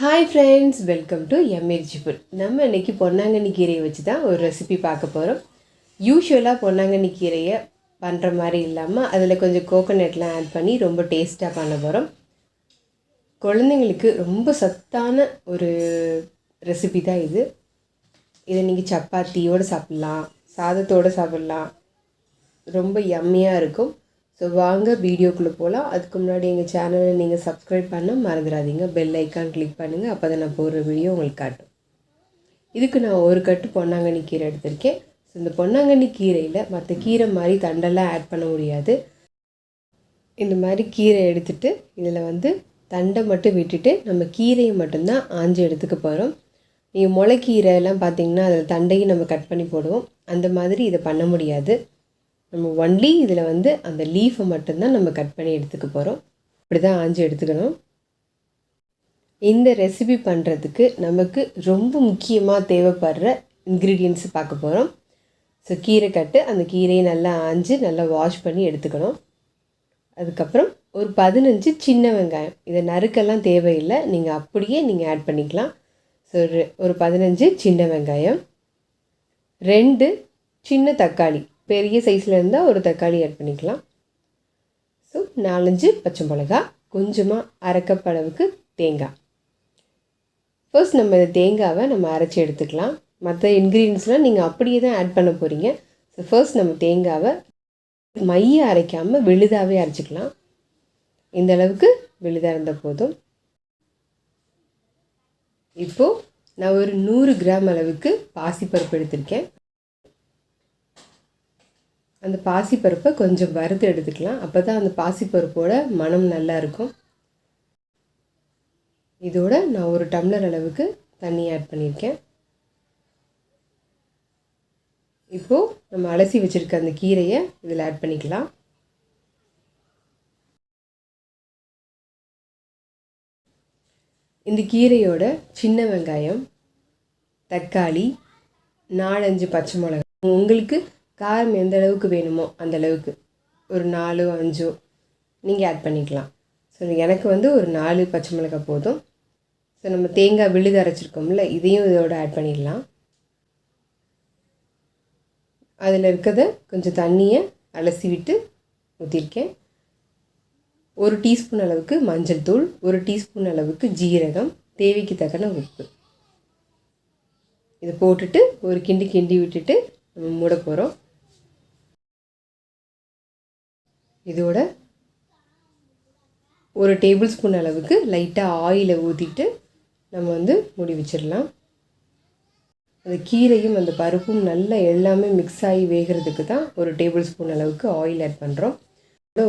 Hi friends, welcome to MAG food. நம்ம இன்றைக்கி பொன்னாங்கண்ணி கீரையை வச்சு தான் ஒரு ரெசிபி பார்க்க போகிறோம். யூஸ்வலாக பொன்னாங்கண்ணி கீரையை பண்ணுற மாதிரி இல்லாமல் அதில் கொஞ்சம் கோகோனட்லாம் ஆட் பண்ணி ரொம்ப டேஸ்ட்டாக பண்ண போகிறோம். குழந்தைங்களுக்கு ரொம்ப சத்தான ஒரு ரெசிபி தான் இது. இதை நீங்கள் சப்பாத்தியோடு சாப்பிட்லாம், சாதத்தோடு சாப்பிட்லாம், ரொம்ப யம்மியாக இருக்கும். ஸோ வாங்க வீடியோக்குள்ளே போகலாம். அதுக்கு முன்னாடி எங்கள் சேனலை நீங்கள் சப்ஸ்கிரைப் பண்ண மறந்துடாதீங்க. பெல் ஐக்கான் கிளிக் பண்ணுங்கள், அப்போ தான் நான் போடுற வீடியோ உங்களுக்கு காட்டும். இதுக்கு நான் ஒரு கட்டு பொன்னாங்கண்ணி கீரை எடுத்திருக்கேன். ஸோ இந்த பொன்னாங்கண்ணி கீரையில் மற்ற கீரை மாதிரி தண்டெல்லாம் ஆட் பண்ண முடியாது. இந்த மாதிரி கீரை எடுத்துகிட்டு இதில் தண்டை மட்டும் விட்டுட்டு நம்ம கீரையை மட்டும்தான் ஆஞ்சு எடுத்துக்க போகிறோம். நீங்கள் முளைக்கீரை எல்லாம் பார்த்திங்கன்னா அதில் தண்டையும் நம்ம கட் பண்ணி போடுவோம். அந்த மாதிரி இதை பண்ண முடியாது. நம்ம ஒன்லி இதில் அந்த லீஃபை மட்டும்தான் நம்ம கட் பண்ணி எடுத்துக்க போகிறோம். இப்படி தான் ஆஞ்சு எடுத்துக்கணும். இந்த ரெசிபி பண்ணுறதுக்கு நமக்கு ரொம்ப முக்கியமாக தேவைப்படுற இன்க்ரீடியன்ட்ஸ் பார்க்க போகிறோம். ஸோ கீரை கட்டு, அந்த கீரையை நல்லா ஆஞ்சு நல்லா வாஷ் பண்ணி எடுத்துக்கணும். அதுக்கப்புறம் ஒரு 15 சின்ன வெங்காயம், இதை நறுக்கெல்லாம் தேவையில்லை, நீங்கள் அப்படியே நீங்கள் ஆட் பண்ணிக்கலாம். ஸோ ஒரு 15 சின்ன வெங்காயம், 2 சின்ன தக்காளி, பெரிய சைஸில் இருந்தால் ஒரு தக்காளி ஆட் பண்ணிக்கலாம். ஸோ 4-5 பச்சை மிளகா, கொஞ்சமாக அரை கப் அளவுக்கு தேங்காய். ஃபர்ஸ்ட் நம்ம இந்த தேங்காவை நம்ம அரைச்சி எடுத்துக்கலாம். மற்ற இன்க்ரீடியன்ஸ்லாம் நீங்கள் அப்படியே தான் ஆட் பண்ண போகிறீங்க. ஸோ ஃபர்ஸ்ட் நம்ம தேங்காவை மைய அரைக்காமல் விழுதாகவே அரைச்சிக்கலாம். இந்த அளவுக்கு விழுதாக இருந்தால் போதும். இப்போது நான் ஒரு 100 கிராம் அளவுக்கு பாசிப்பருப்பு எடுத்திருக்கேன். அந்த பாசிப்பருப்பை கொஞ்சம் வறுத்து எடுத்துக்கலாம். அப்போ தான் அந்த பாசிப்பருப்போட மனம் நல்லா இருக்கும். இதோட நான் ஒரு டம்ளர் அளவுக்கு தண்ணி ஆட் பண்ணியிருக்கேன். இப்போது நம்ம அலசி வச்சுருக்க அந்த கீரையை இதில் ஆட் பண்ணிக்கலாம். இந்த கீரையோட சின்ன வெங்காயம், தக்காளி, 4-5 பச்சை மிளகாய், உங்களுக்கு காரம் எந்த அளவுக்கு வேணுமோ அந்த அளவுக்கு ஒரு 4-5 நீங்கள் ஆட் பண்ணிக்கலாம். ஸோ எனக்கு ஒரு 4 பச்சை மிளகாய் போதும். ஸோ நம்ம தேங்காய் விழுது அரைச்சிருக்கோம்ல, இதையும் இதோட ஆட் பண்ணிடலாம். அதில் இருக்கிறத கொஞ்சம் தண்ணியை அலசி விட்டு ஊற்றிருக்கேன். 1 டீஸ்பூன் அளவுக்கு மஞ்சள் தூள், 1 டீஸ்பூன் அளவுக்கு ஜீரகம், தேவைக்கு தக்கன உப்பு. இதை போட்டுட்டு ஒரு கிண்டி விட்டுட்டு நம்ம மூட போகிறோம். இதோட 1 டேபிள் ஸ்பூன் அளவுக்கு லைட்டாக ஆயிலை ஊற்றிட்டு நம்ம மூடி வச்சிடலாம். அந்த கீரையும் அந்த பருப்பும் நல்லா எல்லாமே மிக்ஸ் ஆகி வேகிறதுக்கு தான் 1 டேபிள் ஸ்பூன் அளவுக்கு ஆயில் ஆட் பண்ணுறோம்.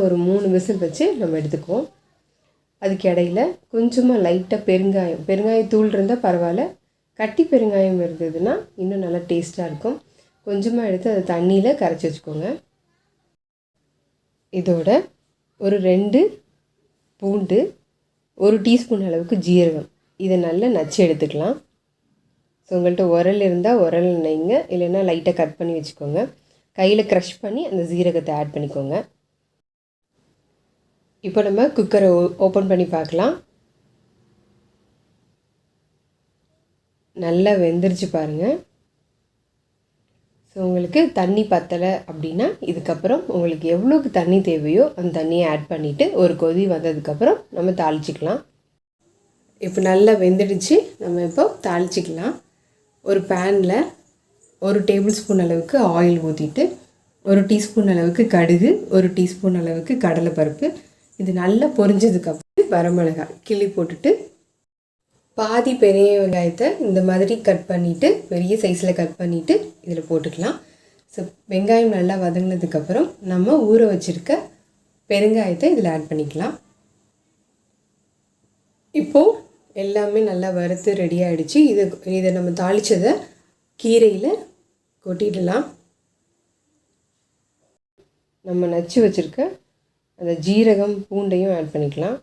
ஒரு 3 விசில் வச்சு நம்ம எடுத்துக்குவோம். அதுக்கு இடையில் கொஞ்சமாக லைட்டாக பெருங்காயத்தூள் இருந்தால் பரவாயில்ல, கட்டி பெருங்காயம் இருந்ததுன்னா இன்னும் நல்லா டேஸ்ட்டாக இருக்கும். கொஞ்சமாக எடுத்து அதை தண்ணியில் கரைச்சி வச்சுக்கோங்க. இதோட ஒரு 2 பூண்டு, 1 டீஸ்பூன் அளவுக்கு ஜீரகம், இதை நல்லா நச்சு எடுத்துக்கலாம். ஸோ உங்கள்கிட்ட உரல் இருந்தால் உரல் நெய்ங்க, இல்லைன்னா லைட்டாக கட் பண்ணி வச்சுக்கோங்க. கையில் க்ரஷ் பண்ணி அந்த ஜீரகத்தை ஆட் பண்ணிக்கோங்க. இப்போ நம்ம குக்கரை ஓப்பன் பண்ணி பார்க்கலாம். நல்லா வெந்துருச்சு பாருங்கள். ஸோ உங்களுக்கு தண்ணி பத்தலை அப்படின்னா இதுக்கப்புறம் உங்களுக்கு எவ்வளோக்கு தண்ணி தேவையோ அந்த தண்ணியை ஆட் பண்ணிவிட்டு ஒரு கொதி வந்ததுக்கப்புறம் நம்ம தாளிச்சிக்கலாம். இப்போ நல்லா வெந்துடுச்சு. நம்ம இப்போ தாளிச்சிக்கலாம். ஒரு பேனில் 1 டேபிள் ஸ்பூன் அளவுக்கு ஆயில் ஊற்றிட்டு 1 டீஸ்பூன் அளவுக்கு கடுகு, 1 டீஸ்பூன் அளவுக்கு கடலைப்பருப்பு, இது நல்லா பொரிஞ்சதுக்கப்புறம் வரமிளகாய் கிள்ளி போட்டுட்டு பாதி பெரிய வெங்காயத்தை இந்த மாதிரி கட் பண்ணிவிட்டு பெரிய சைஸில் கட் பண்ணிவிட்டு இதில் போட்டுக்கலாம். ஸோ வெங்காயம் நல்லா வதங்கினதுக்கப்புறம் நம்ம ஊற வச்சுருக்க பெருங்காயத்தை இதில் ஆட் பண்ணிக்கலாம். இப்போது எல்லாமே நல்லா வறுத்து ரெடி ஆகிடுச்சு. இதை நம்ம தாளித்ததை கீரையில் கொட்டிடலாம். நம்ம நச்சு வச்சுருக்க அந்த ஜீரகம் பூண்டையும் ஆட் பண்ணிக்கலாம்.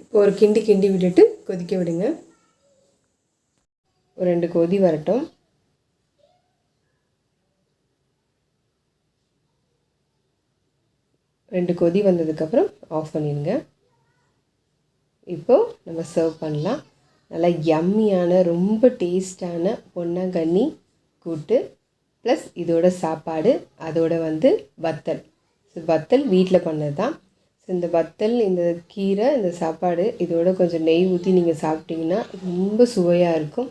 இப்போ ஒரு கிண்டி விட்டுட்டு கொதிக்க விடுங்க. ஒரு 2 கொதி வரட்டும். ரெண்டு கொதி வந்ததுக்கப்புறம் ஆஃப் பண்ணிடுங்க. இப்போது நம்ம சர்வ் பண்ணலாம். நல்லா யம்மியான ரொம்ப டேஸ்டான பொன்னாங்கண்ணி கூட்டு ப்ளஸ் இதோட சாப்பாடு, அதோட வத்தல். ஸோ வத்தல் வீட்டில் பண்ணது தான். ஸோ இந்த வத்தல், இந்த கீரை, இந்த சாப்பாடு இதோட கொஞ்சம் நெய் ஊற்றி நீங்கள் சாப்பிட்டிங்கன்னா ரொம்ப சுவையாக இருக்கும்.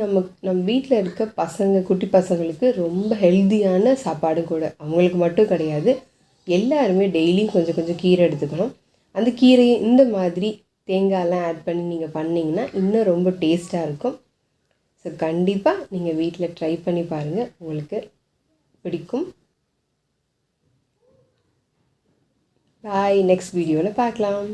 நம்ம வீட்டில் இருக்க குட்டி பசங்களுக்கு ரொம்ப ஹெல்த்தியான சாப்பாடும் கூட. அவங்களுக்கு மட்டும் கிடையாது, எல்லாருமே டெய்லியும் கொஞ்சம் கொஞ்சம் கீரை எடுத்துக்கணும். அந்த கீரையை இந்த மாதிரி தேங்காயெல்லாம் ஆட் பண்ணி நீங்கள் பண்ணிங்கன்னா இன்னும் ரொம்ப டேஸ்ட்டாக இருக்கும். ஸோ கண்டிப்பாக நீங்கள் வீட்டில் ட்ரை பண்ணி பாருங்கள், உங்களுக்கு பிடிக்கும். பாய், நெக்ஸ்ட் வீடியோவில் பார்க்கலாம்.